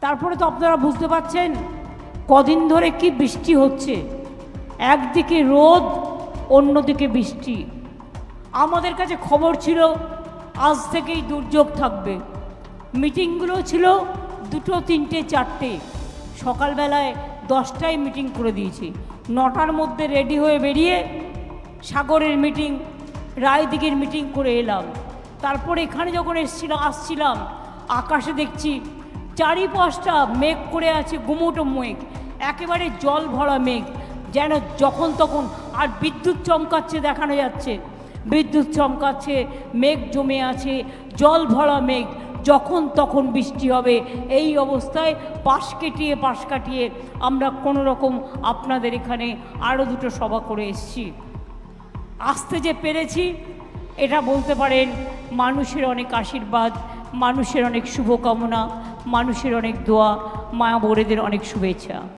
তারপরে তো আপনারা বুঝতে পারছেন কদিন ধরে কি বৃষ্টি হচ্ছে, একদিকে রোদ অন্যদিকে বৃষ্টি। আমাদের কাছে খবর ছিল আজ থেকেই দুর্যোগ থাকবে, মিটিংগুলো ছিল 2, 3, 4টে, সকালবেলায় 10টায় মিটিং করে দিয়েছি, 9টার মধ্যে রেডি হয়ে বেরিয়ে সাগরের মিটিং, রায়দিঘির মিটিং করে এলাম। তারপরে এখানে যখন আসছিলাম আকাশে দেখছি চারিপাশটা মেঘ করে আছে, গুমোটো মেঘ, একেবারে জল ভরা মেঘ, যেন যখন তখন, আর বিদ্যুৎ চমকাচ্ছে দেখানো যাচ্ছে, বিদ্যুৎ চমকাচ্ছে, মেঘ জমে আছে, জল ভরা মেঘ, যখন তখন বৃষ্টি হবে। এই অবস্থায় পাশ কাটিয়ে আমরা কোনো রকম আপনাদের এখানে আরও 2টো সভা করে এসেছি। আসতে যে পেরেছি এটা বলতে পারেন মানুষের অনেক আশীর্বাদ, মানুষের অনেক শুভকামনা, মানুষের অনেক দোয়া, মা বোনেদের অনেক শুভেচ্ছা।